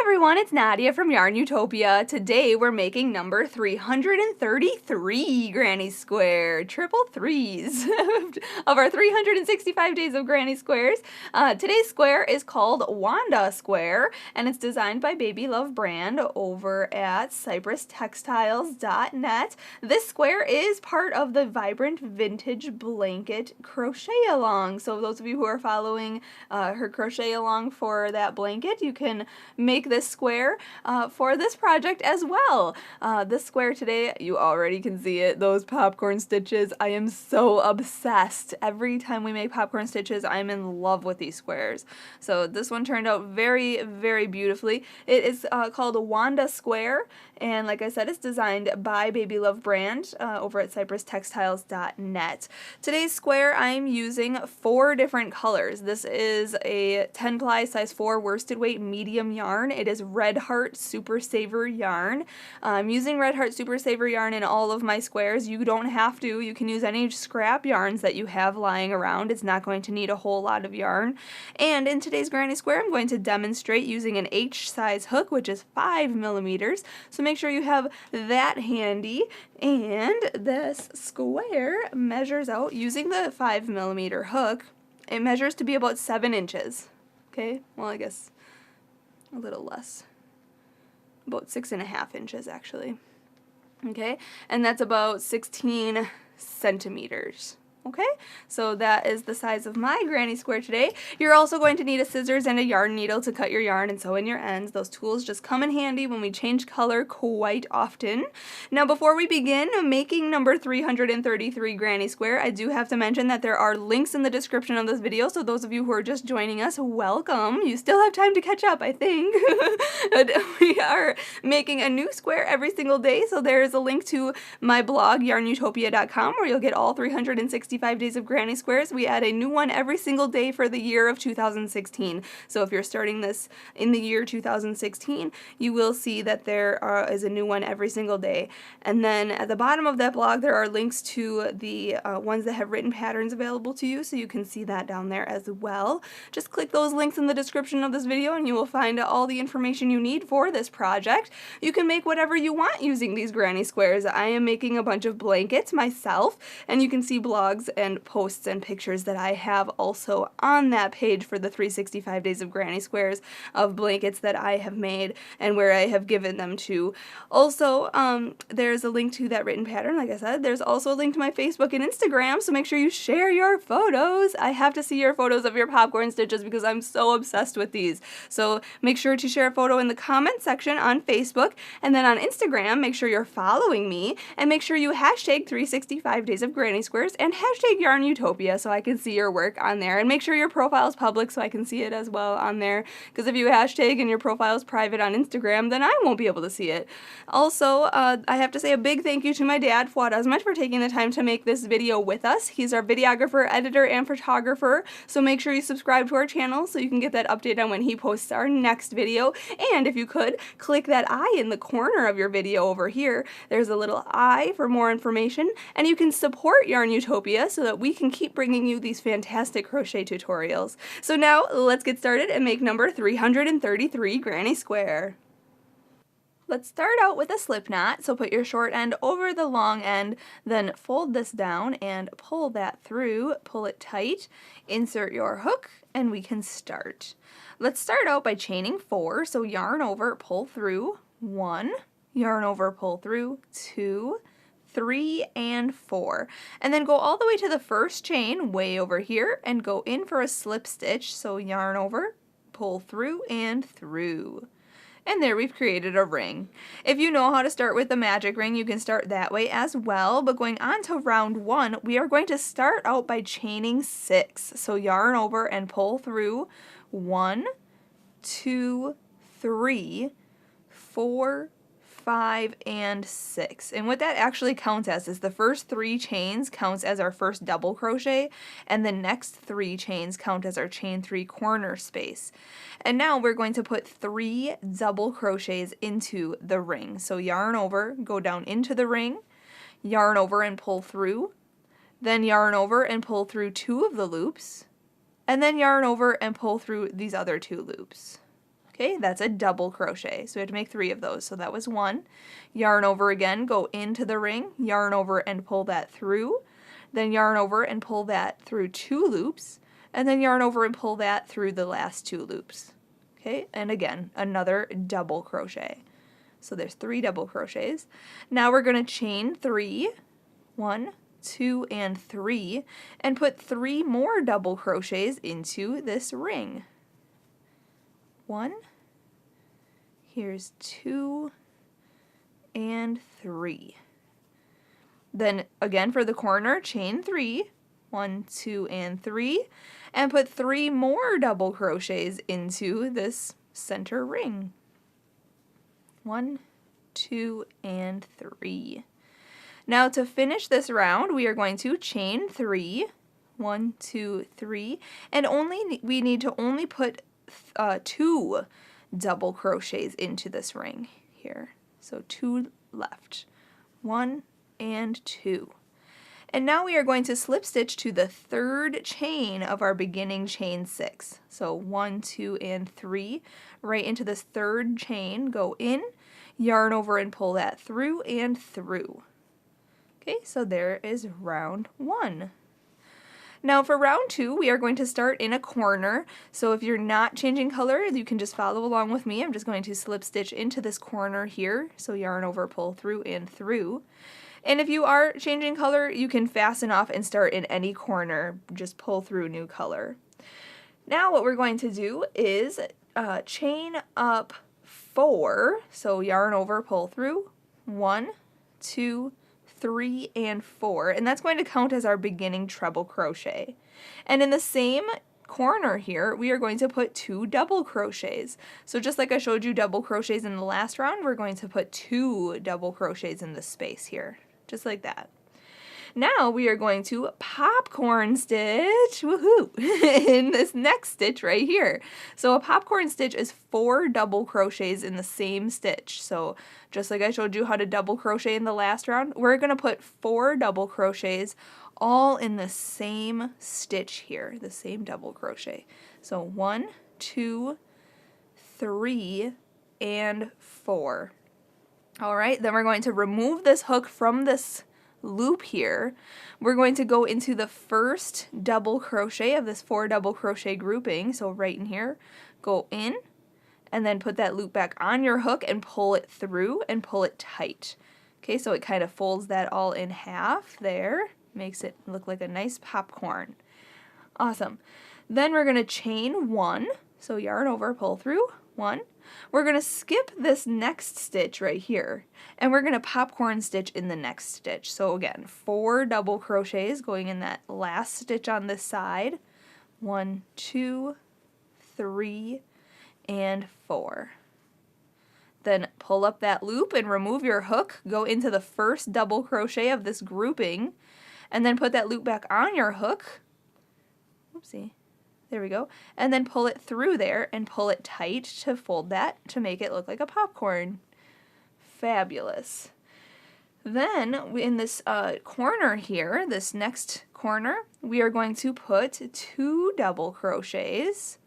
everyone, it's Nadia from YARNutopia. Today we're making number 333 Granny Square, triple threes of our 365 days of Granny Squares. Today's square is called Wanda Square, and it's designed by Baby Love Brand over at cyprustextiles.net. This square is part of the Vibrant Vintage Blanket Crochet Along. So those of you who are following her crochet along for that blanket, you can make this square for this project as well. This square today, you already can see it, those popcorn stitches. I am so obsessed. Every time we make popcorn stitches, I'm in love with these squares. So this one turned out very, very beautifully. It is called Wanda Square, and like I said, it's designed by Baby Love Brand over at cyprustextiles.net. Today's square, I'm using 4 different colors. This is a 10 ply size 4 worsted weight medium yarn. It is Red Heart Super Saver yarn. I'm using Red Heart Super Saver yarn in all of my squares. You don't have to. You can use any scrap yarns that you have lying around. It's not going to need a whole lot of yarn. And in today's Granny Square, I'm going to demonstrate using an H size hook, which is 5mm. So make sure you have that handy. And this square measures out using the 5mm hook. It measures to be about 7 inches. Okay, well, I guess a little less. About 6.5 inches, actually. Okay, and that's about 16 centimeters. Okay, so that is the size of my Granny Square today. You're also going to need a scissors and a yarn needle to cut your yarn and sew in your ends. Those tools just come in handy when we change color quite often. Now, before we begin making number 333 Granny Square, I do have to mention that there are links in the description of this video, so those of you who are just joining us, welcome. You still have time to catch up, I think. But we are making a new square every single day, so there is a link to my blog, YARNutopia.com, where you'll get all 365 days of Granny Squares. We add a new one every single day for the year of 2016. So if you're starting this in the year 2016, you will see that there is a new one every single day. And then at the bottom of that blog, there are links to the ones that have written patterns available to you, so you can see that down there as well. Just click those links in the description of this video and you will find all the information you need for this project. You can make whatever you want using these Granny Squares. I am making a bunch of blankets myself, and you can see blogs and posts and pictures that I have also on that page for the 365 days of Granny Squares of blankets that I have made and where I have given them to. Also, there's a link to that written pattern, like I said. There's also a link to my Facebook and Instagram, so make sure you share your photos. I have to see your photos of your popcorn stitches because I'm so obsessed with these. So make sure to share a photo in the comment section on Facebook, and then on Instagram, make sure you're following me, and make sure you hashtag 365 days of Granny Squares and hashtag YARNutopia so I can see your work on there, and make sure your profile is public so I can see it as well on there, because if you hashtag and your profile is private on Instagram, then I won't be able to see it. Also, I have to say a big thank you to my dad, Fuad, Azmat, for taking the time to make this video with us. He's our videographer, editor, and photographer, so make sure you subscribe to our channel so you can get that update on when he posts our next video. And if you could, click that eye in the corner of your video over here. There's a little eye for more information, and you can support YARNutopia so that we can keep bringing you these fantastic crochet tutorials. So now, let's get started and make number 333 Granny Square. Let's start out with a slip knot, so put your short end over the long end, then fold this down and pull that through, pull it tight, insert your hook, and we can start. Let's start out by chaining 4, so yarn over, pull through, 1, yarn over, pull through, 2, 3, and 4, and then go all the way to the first chain way over here and go in for a slip stitch, so yarn over, pull through, and through. And there we've created a ring. If you know how to start with the magic ring, you can start that way as well, but going on to round 1, we are going to start out by chaining 6, so yarn over and pull through, 1, 2, 3, 4, 5, and 6. And what that actually counts as is the first 3 chains counts as our first double crochet, and the next 3 chains count as our chain 3 corner space. And now we're going to put 3 double crochets into the ring. So yarn over, go down into the ring, yarn over and pull through, then yarn over and pull through 2 of the loops, and then yarn over and pull through these other 2 loops. Okay, that's a double crochet. So we have to make 3 of those. So that was 1. Yarn over again, go into the ring, yarn over and pull that through. Then yarn over and pull that through 2 loops. And then yarn over and pull that through the last 2 loops. Okay, and again, another double crochet. So there's 3 double crochets. Now we're going to chain 3, 1, 2, and 3, and put 3 more double crochets into this ring. 1, here's 2, and 3. Then again for the corner, chain 3, 1, 2, and 3, and put 3 more double crochets into this center ring. 1, 2, and 3. Now to finish this round, we are going to chain 3, 1, 2, 3, and we need to only put 2 double crochets into this ring here. So 2 left. 1 and 2. And now we are going to slip stitch to the 3rd chain of our beginning chain 6. So 1, 2, and 3, right into this 3rd chain, go in, yarn over and pull that through and through. Okay, so there is round 1. Now for round 2, we are going to start in a corner. So if you're not changing color, you can just follow along with me. I'm just going to slip stitch into this corner here. So yarn over, pull through and through. And if you are changing color, you can fasten off and start in any corner. Just pull through new color. Now what we're going to do is chain up 4. So yarn over, pull through. 1, 2, 3, and 4. And that's going to count as our beginning treble crochet. And in the same corner here, we are going to put 2 double crochets. So just like I showed you double crochets in the last round, we're going to put 2 double crochets in this space here. Just like that. Now we are going to popcorn stitch, woohoo, in this next stitch right here. So a popcorn stitch is 4 double crochets in the same stitch. So just like I showed you how to double crochet in the last round, we're going to put 4 double crochets all in the same stitch here, the same double crochet. So 1, 2, 3, and 4. All right, then we're going to remove this hook from this loop here. We're going to go into the first double crochet of this 4 double crochet grouping. So right in here, go in and then put that loop back on your hook and pull it through and pull it tight. Okay, so it kind of folds that all in half there, makes it look like a nice popcorn. Awesome. Then we're going to chain 1, so yarn over, pull through, 1. We're going to skip this next stitch right here, and we're going to popcorn stitch in the next stitch. So again, 4 double crochets going in that last stitch on this side. 1, 2, 3, and 4. Then pull up that loop and remove your hook, go into the first double crochet of this grouping, and then put that loop back on your hook. Oopsie. There we go. And then pull it through there and pull it tight to fold that to make it look like a popcorn. Fabulous. Then in this corner here, this next corner, we are going to put 2 double crochets.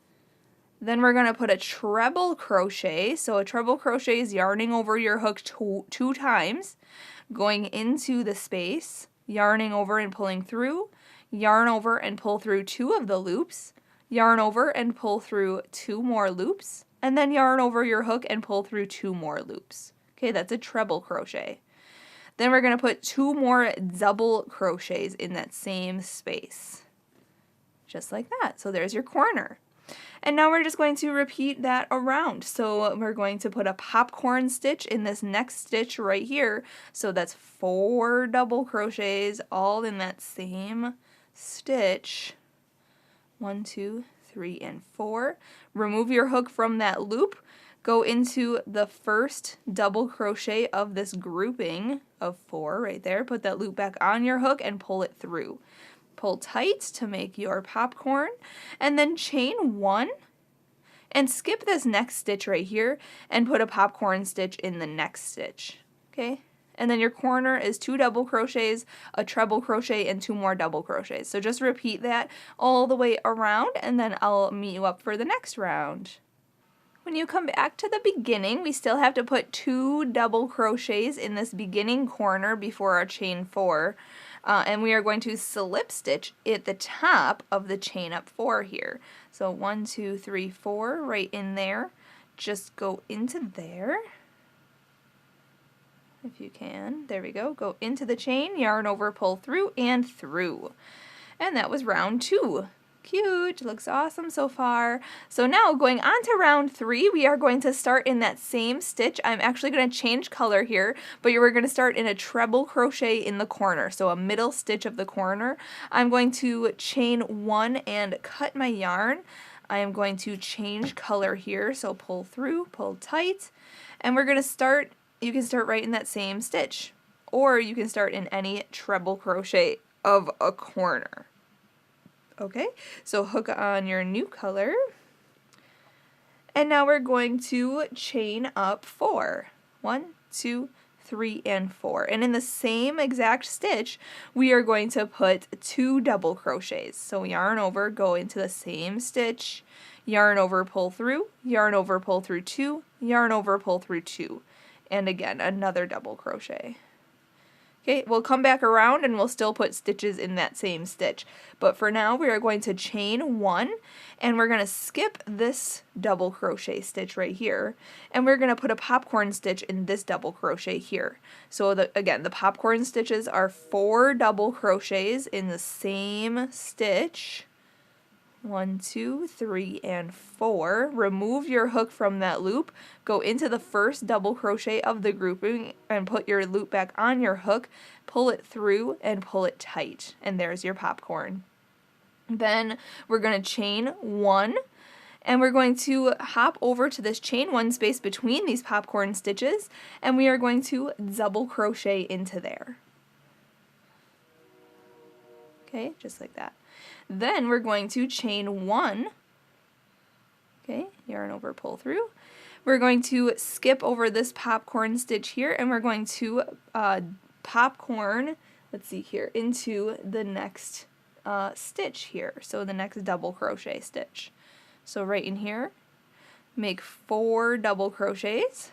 Then we're going to put a treble crochet. So a treble crochet is yarning over your hook 2 times, going into the space, yarning over and pulling through, yarn over and pull through 2 of the loops, yarn over and pull through 2 more loops, and then yarn over your hook and pull through 2 more loops. Okay, that's a treble crochet. Then we're going to put 2 more double crochets in that same space. Just like that. So there's your corner. And now we're just going to repeat that around. So we're going to put a popcorn stitch in this next stitch right here. So that's 4 double crochets all in that same stitch. 1, 2, 3, and 4. Remove your hook from that loop. Go into the first double crochet of this grouping of 4 right there. Put that loop back on your hook and pull it through. Pull tight to make your popcorn, and then chain 1 and skip this next stitch right here and put a popcorn stitch in the next stitch. Okay? And then your corner is 2 double crochets, a treble crochet, and 2 more double crochets. So just repeat that all the way around, and then I'll meet you up for the next round. When you come back to the beginning, we still have to put 2 double crochets in this beginning corner before our chain 4. And we are going to slip stitch at the top of the chain up 4 here. So 1, 2, 3, 4 right in there. Just go into there. If you can, there we go. Go into the chain, yarn over, pull through, and through. And that was round 2. Cute, looks awesome so far. So now going on to round 3, we are going to start in that same stitch. I'm actually going to change color here, but we're going to start in a treble crochet in the corner, so a middle stitch of the corner. I'm going to chain 1 and cut my yarn. I am going to change color here, so pull through, pull tight, and we're going to start, you can start right in that same stitch, or you can start in any treble crochet of a corner. Okay, so hook on your new color, and now we're going to chain up 4. 1, 2, 3, and 4. And in the same exact stitch, we are going to put 2 double crochets. So yarn over, go into the same stitch, yarn over, pull through, yarn over, pull through 2, yarn over, pull through 2, and again, another double crochet. Okay, we'll come back around and we'll still put stitches in that same stitch. But for now, we are going to chain 1, and we're going to skip this double crochet stitch right here, and we're going to put a popcorn stitch in this double crochet here. So again, the popcorn stitches are 4 double crochets in the same stitch. 1, 2, 3, and 4. Remove your hook from that loop, go into the first double crochet of the grouping and put your loop back on your hook, pull it through and pull it tight, and there's your popcorn. Then we're going to chain 1, and we're going to hop over to this chain 1 space between these popcorn stitches, and we are going to double crochet into there. Okay, just like that. Then we're going to chain 1, okay, yarn over, pull through. We're going to skip over this popcorn stitch here, and we're going to popcorn, let's see here, into the next stitch here, so the next double crochet stitch. So right in here, make 4 double crochets.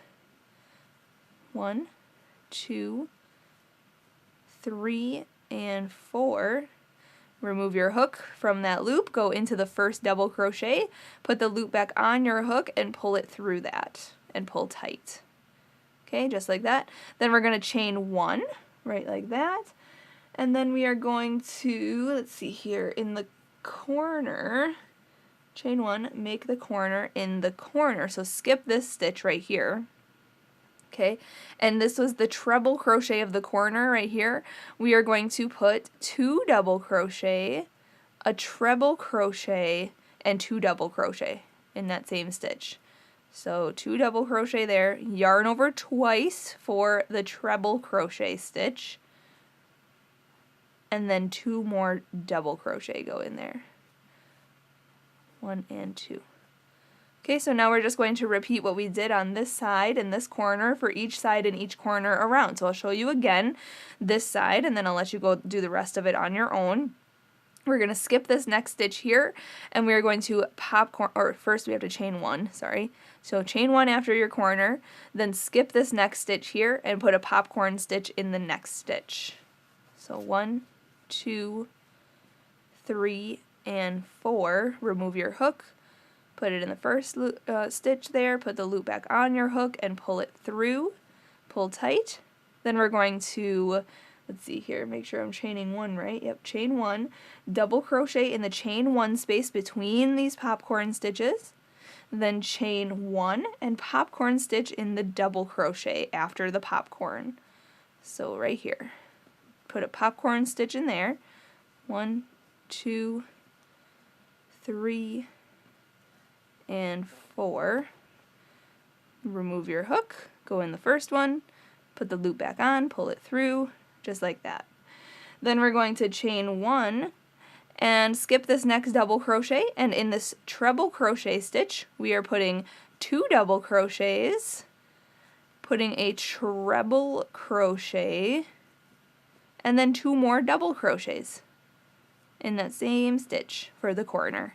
1, 2, 3, and 4. Remove your hook from that loop, go into the first double crochet, put the loop back on your hook and pull it through that and pull tight. Okay, just like that. Then we're going to chain 1, right like that. And then we are going to, let's see here, in the corner, chain 1, make the corner in the corner. So skip this stitch right here. Okay, and this was the treble crochet of the corner right here. We are going to put 2 double crochet, a treble crochet, and 2 double crochet in that same stitch. So 2 double crochet there, yarn over twice for the treble crochet stitch, and then 2 more double crochet go in there. 1 and 2. Okay, so now we're just going to repeat what we did on this side and this corner for each side and each corner around. So I'll show you again this side, and then I'll let you go do the rest of it on your own. We're going to skip this next stitch here, and we're going to popcorn, or first we have to chain 1, sorry. So chain 1 after your corner, then skip this next stitch here and put a popcorn stitch in the next stitch. So 1, 2, 3, and 4. Remove your hook. Put it in the first stitch there, put the loop back on your hook and pull it through, pull tight. Then we're going to, let's see here, make sure I'm chaining 1 right. Yep, chain 1, double crochet in the chain 1 space between these popcorn stitches, then chain 1 and popcorn stitch in the double crochet after the popcorn. So right here, put a popcorn stitch in there, 1, 2, 3, and 4. Remove your hook, go in the first one, put the loop back on, pull it through, just like that. Then we're going to chain 1 and skip this next double crochet, and in this treble crochet stitch we are putting 2 double crochets, putting a treble crochet, and then 2 more double crochets in that same stitch for the corner.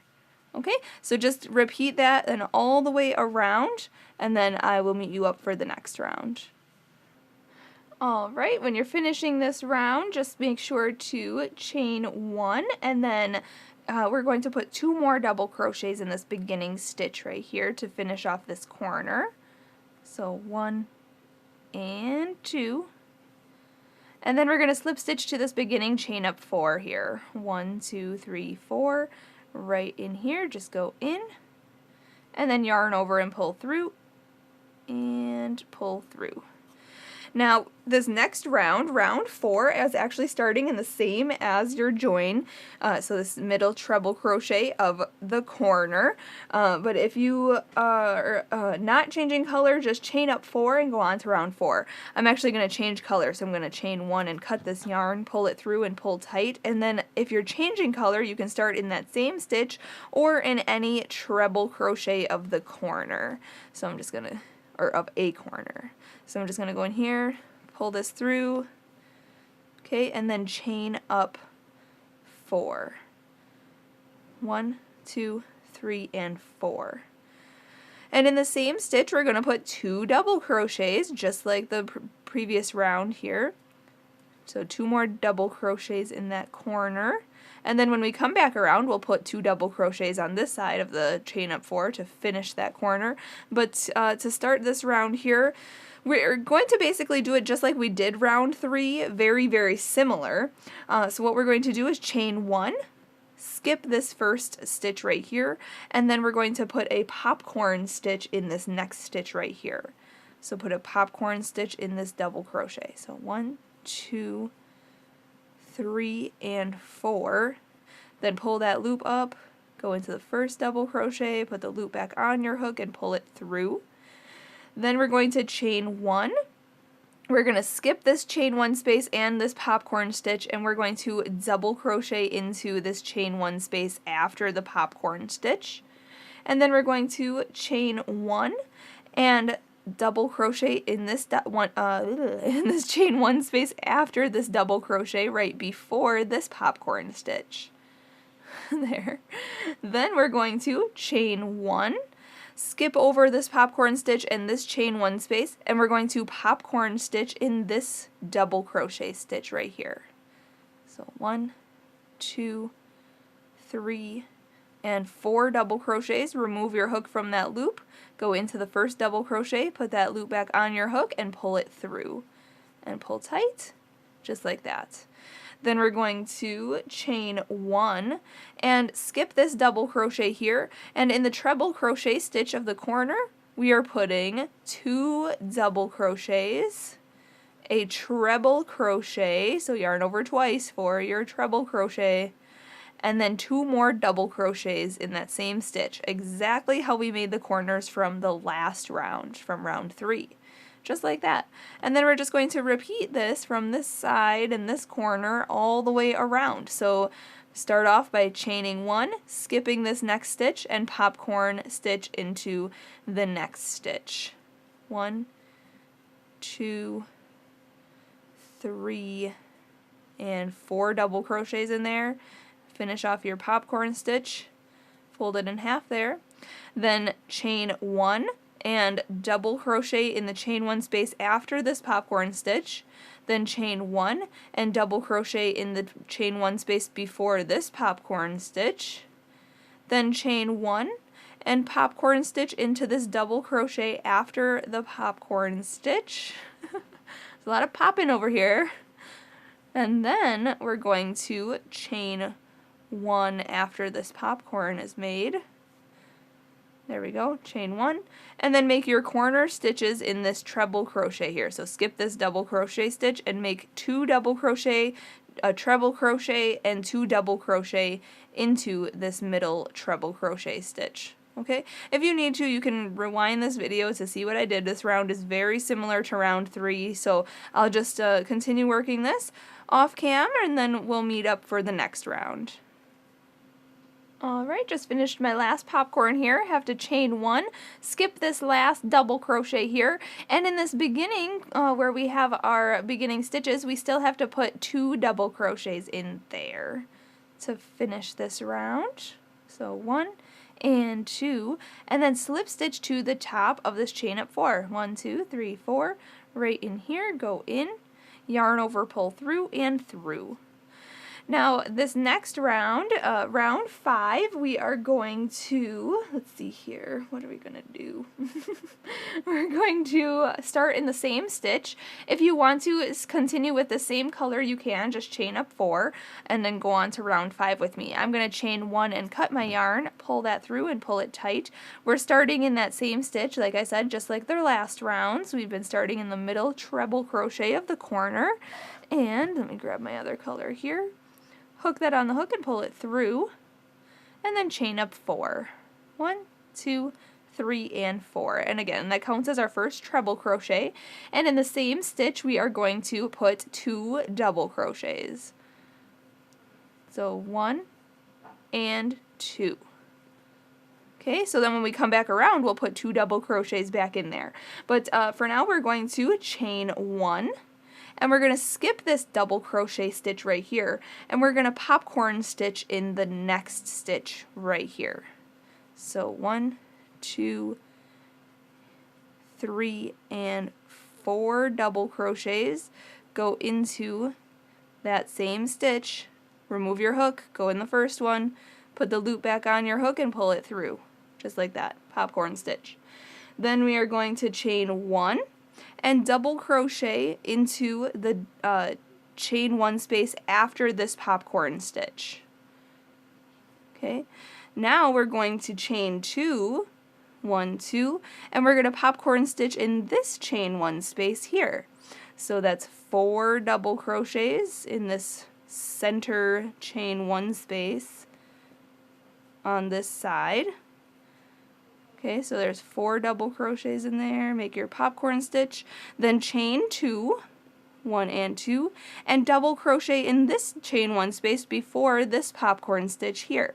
Okay, so just repeat that and all the way around, and then I will meet you up for the next round. Alright, when you're finishing this round, just make sure to chain 1, and then we're going to put 2 more double crochets in this beginning stitch right here to finish off this corner. So 1 and 2. And then we're going to slip stitch to this beginning chain up 4 here. 1, 2, 3, 4. Right in here, just go in, and then yarn over and pull through, and pull through. Now, this next round, round 4, is actually starting in the same as your join, so this middle treble crochet of the corner, but if you are not changing color, just chain up 4 and go on to round 4. I'm actually going to change color, so I'm going to chain 1 and cut this yarn, pull it through and pull tight, and then if you're changing color, you can start in that same stitch or in any treble crochet of the corner. So I'm just going to, or of a corner. So I'm just going to go in here, pull this through, okay, and then chain up 4. 1, 2, 3, and 4. And in the same stitch, we're going to put 2 double crochets, just like the previous round here. So 2 more double crochets in that corner. And then when we come back around, we'll put 2 double crochets on this side of the chain up 4 to finish that corner. But to start this round here, we're going to basically do it just like we did round 3, very, very similar. So what we're going to do is chain 1, skip this first stitch right here, and then we're going to put a popcorn stitch in this next stitch right here. So put a popcorn stitch in this double crochet. So 1, 2, 3, and 4. Then pull that loop up, go into the first double crochet, put the loop back on your hook and pull it through. Then we're going to chain 1. We're going to skip this chain 1 space and this popcorn stitch, and we're going to double crochet into this chain 1 space after the popcorn stitch. And then we're going to chain 1 and double crochet in this in this chain 1 space after this double crochet right before this popcorn stitch. There. Then we're going to chain 1, skip over this popcorn stitch and this chain 1 space, and we're going to popcorn stitch in this double crochet stitch right here. So 1, 2, 3, and 4 double crochets. Remove your hook from that loop, go into the first double crochet, put that loop back on your hook and pull it through. And pull tight, just like that. Then we're going to chain 1 and skip this double crochet here, and in the treble crochet stitch of the corner, we are putting 2 double crochets, a treble crochet, so yarn over twice for your treble crochet, and then 2 more double crochets in that same stitch, exactly how we made the corners from the last round, from round 3. Just like that. And then we're just going to repeat this from this side and this corner all the way around. So start off by chaining 1, skipping this next stitch, and popcorn stitch into the next stitch. 1, 2, 3, and 4 double crochets in there. Finish off your popcorn stitch, fold it in half there. Then chain 1 and double crochet in the chain 1 space after this popcorn stitch, then chain 1 and double crochet in the chain 1 space before this popcorn stitch, then chain 1 and popcorn stitch into this double crochet after the popcorn stitch. There's a lot of popping over here. And then we're going to chain 1 after this popcorn is made. There we go, chain 1, and then make your corner stitches in this treble crochet here. So skip this double crochet stitch and make 2 double crochet, a treble crochet, and 2 double crochet into this middle treble crochet stitch. Okay, if you need to, you can rewind this video to see what I did. This round is very similar to round 3, so I'll just continue working this off cam, and then we'll meet up for the next round. Alright, just finished my last popcorn here. Have to chain 1, skip this last double crochet here, and in this beginning, where we have our beginning stitches, we still have to put 2 double crochets in there to finish this round. So 1 and 2, and then slip stitch to the top of this chain up 4. 1, 2, 3, 4, right in here, go in, yarn over, pull through, and through. Now this next round, round 5, we are going to, let's see here, what are we going to do? We're going to start in the same stitch. If you want to continue with the same color, you can, just chain up 4, and then go on to round 5 with me. I'm going to chain 1 and cut my yarn, pull that through and pull it tight. We're starting in that same stitch, like I said, just like their last rounds. We've been starting in the middle treble crochet of the corner, and let me grab my other color here. Hook that on the hook and pull it through, and then chain up 4. 1, 2, 3, and 4. And again, that counts as our first treble crochet. And in the same stitch, we are going to put 2 double crochets. So 1 and 2. Okay, so then when we come back around, we'll put 2 double crochets back in there. But for now, we're going to chain 1. And we're going to skip this double crochet stitch right here, and we're going to popcorn stitch in the next stitch right here. So 1, 2, 3, and 4 double crochets go into that same stitch. Remove your hook, go in the first one, put the loop back on your hook and pull it through, just like that, popcorn stitch. Then we are going to chain 1 and double crochet into the chain 1 space after this popcorn stitch. Okay, now we're going to chain 2, 1, 2, and we're going to popcorn stitch in this chain 1 space here. So that's 4 double crochets in this center chain 1 space on this side. Okay, so there's 4 double crochets in there. Make your popcorn stitch, then chain 2, 1 and 2, and double crochet in this chain 1 space before this popcorn stitch here.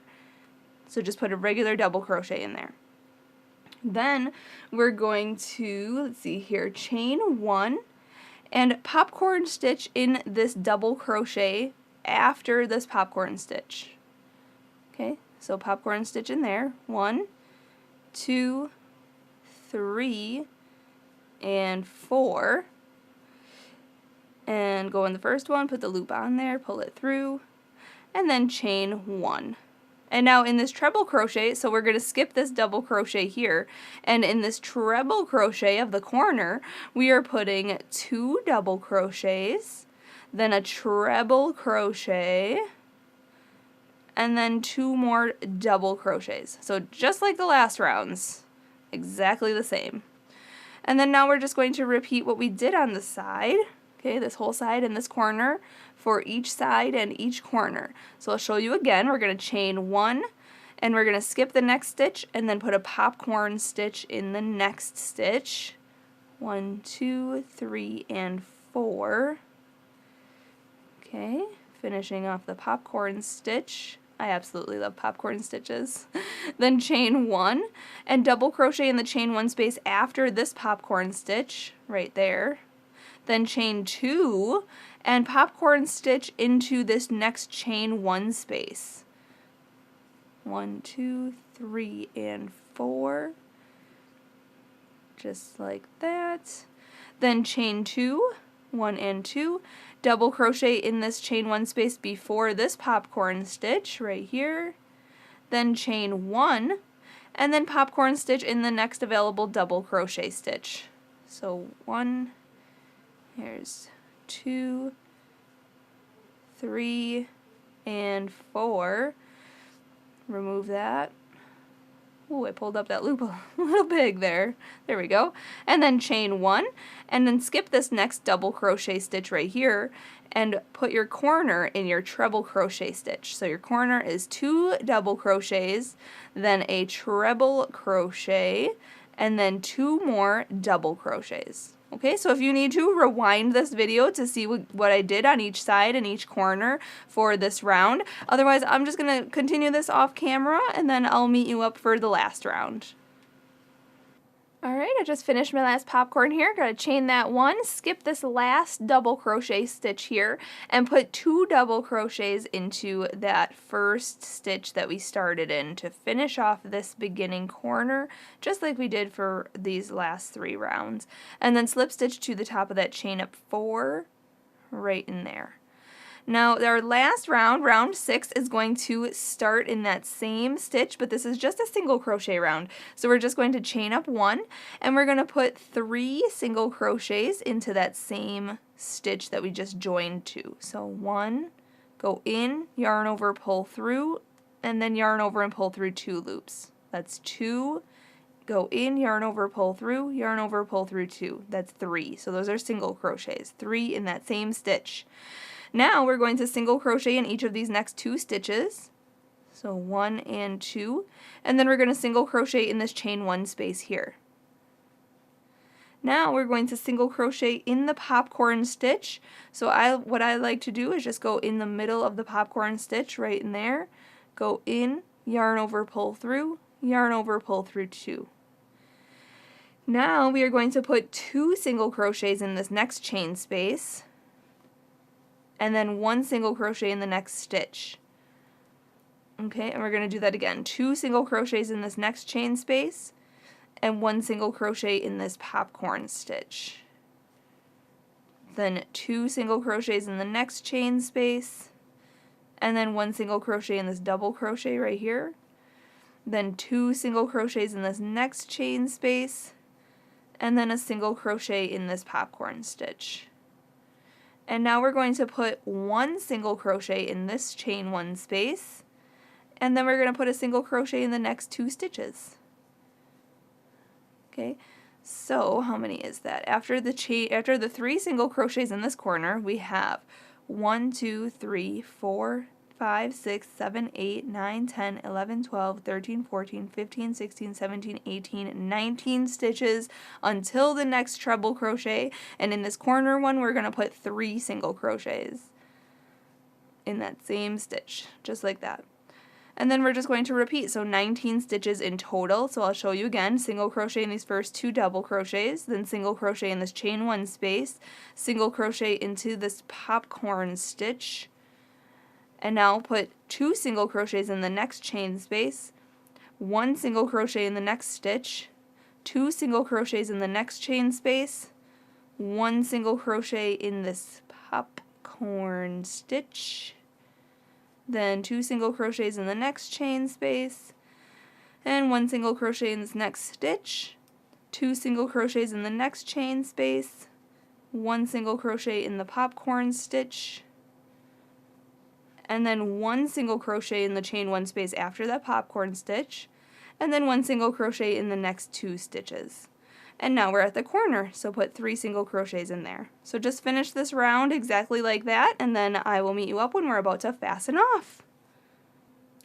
So just put a regular double crochet in there. Then we're going to, let's see here, chain 1 and popcorn stitch in this double crochet after this popcorn stitch. Okay, so popcorn stitch in there, 1, 2, 3, and 4, and go in the first one, put the loop on there, pull it through, and then chain 1. And now in this treble crochet, so we're going to skip this double crochet here, and in this treble crochet of the corner, we are putting 2 double crochets, then a treble crochet, and then 2 more double crochets. So just like the last rounds, exactly the same. And then now we're just going to repeat what we did on the side, okay, this whole side and this corner for each side and each corner. So I'll show you again. We're going to chain 1, and we're going to skip the next stitch and then put a popcorn stitch in the next stitch. 1, 2, 3, and 4. Okay, finishing off the popcorn stitch. I absolutely love popcorn stitches. Then chain 1 and double crochet in the chain 1 space after this popcorn stitch right there. Then chain 2 and popcorn stitch into this next chain 1 space. 1, 2, 3, and 4. Just like that. Then chain 2, 1 and 2, double crochet in this chain 1 space before this popcorn stitch right here, then chain 1, and then popcorn stitch in the next available double crochet stitch. So 1, here's 2, 3, and 4. Remove that. Ooh, I pulled up that loop a little big there. There we go. And then chain 1, and then skip this next double crochet stitch right here, and put your corner in your treble crochet stitch. So your corner is 2 double crochets, then a treble crochet, and then 2 more double crochets. Okay, so if you need to, rewind this video to see what I did on each side and each corner for this round. Otherwise, I'm just going to continue this off camera, and then I'll meet you up for the last round. Alright, I just finished my last popcorn here. Gotta chain that one, skip this last double crochet stitch here, and put 2 double crochets into that first stitch that we started in to finish off this beginning corner, just like we did for these last 3 rounds. And then slip stitch to the top of that chain up 4, right in there. Now our last round, round 6, is going to start in that same stitch, but this is just a single crochet round. So we're just going to chain up 1, and we're going to put 3 single crochets into that same stitch that we just joined to. So 1, go in, yarn over, pull through, and then yarn over and pull through 2 loops. That's 2, go in, yarn over, pull through, yarn over, pull through 2. That's 3. So those are single crochets, 3 in that same stitch. Now we're going to single crochet in each of these next 2 stitches, so 1 and 2, and then we're going to single crochet in this chain 1 space here. Now we're going to single crochet in the popcorn stitch. So what I like to do is just go in the middle of the popcorn stitch right in there, go in, yarn over, pull through, yarn over, pull through 2. Now we are going to put 2 single crochets in this next chain space, and then 1 single crochet in the next stitch. Okay, and we're going to do that again. 2 single crochets in this next chain space, and 1 single crochet in this popcorn stitch. Then 2 single crochets in the next chain space, and then 1 single crochet in this double crochet right here. Then 2 single crochets in this next chain space, and then a single crochet in this popcorn stitch. And now we're going to put 1 single crochet in this chain 1 space, and then we're going to put a single crochet in the next 2 stitches. Okay, so how many is that? After the 3 single crochets in this corner, we have 1, 2, 3, 4, 5, 6, 7, 8, 9, 10, 11, 12, 13, 14, 15, 16, 17, 18, 19 stitches until the next treble crochet, and in this corner one we're going to put 3 single crochets in that same stitch, just like that. And then we're just going to repeat, so 19 stitches in total. So I'll show you again, single crochet in these first 2 double crochets, then single crochet in this chain 1 space, single crochet into this popcorn stitch, and now put 2 single crochets in the next chain space, 1 single crochet in the next stitch, 2 single crochets in the next chain space, 1 single crochet in this popcorn stitch, then 2 single crochets in the next chain space, and 1 single crochet in this next stitch, 2 single crochets in the next chain space, 1 single crochet in the popcorn stitch, and then 1 single crochet in the chain 1 space after that popcorn stitch, and then 1 single crochet in the next 2 stitches. And now we're at the corner, so put 3 single crochets in there. So just finish this round exactly like that, and then I will meet you up when we're about to fasten off.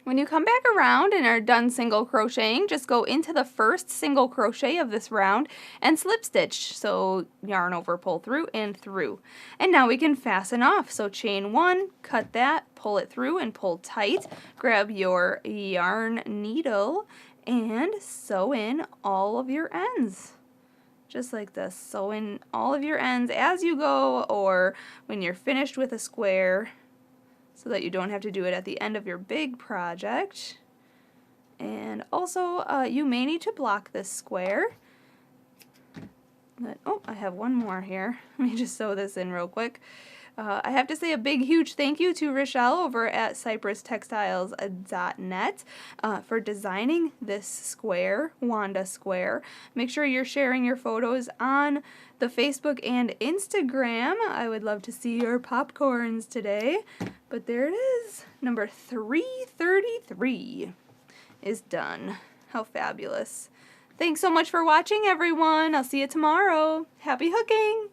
When you come back around and are done single crocheting, just go into the first single crochet of this round and slip stitch. So yarn over, pull through, and through. And now we can fasten off. So chain 1, cut that, pull it through and pull tight. Grab your yarn needle and sew in all of your ends. Just like this. Sew in all of your ends as you go or when you're finished with a square, so that you don't have to do it at the end of your big project. And also, you may need to block this square. But, oh, I have one more here. Let me just sew this in real quick. I have to say a big, huge thank you to Rochelle over at cyprustextiles.net for designing this square, Wanda Square. Make sure you're sharing your photos on the Facebook and Instagram. I would love to see your popcorns today. But there it is. Number 333 is done. How fabulous. Thanks so much for watching, everyone. I'll see you tomorrow. Happy hooking!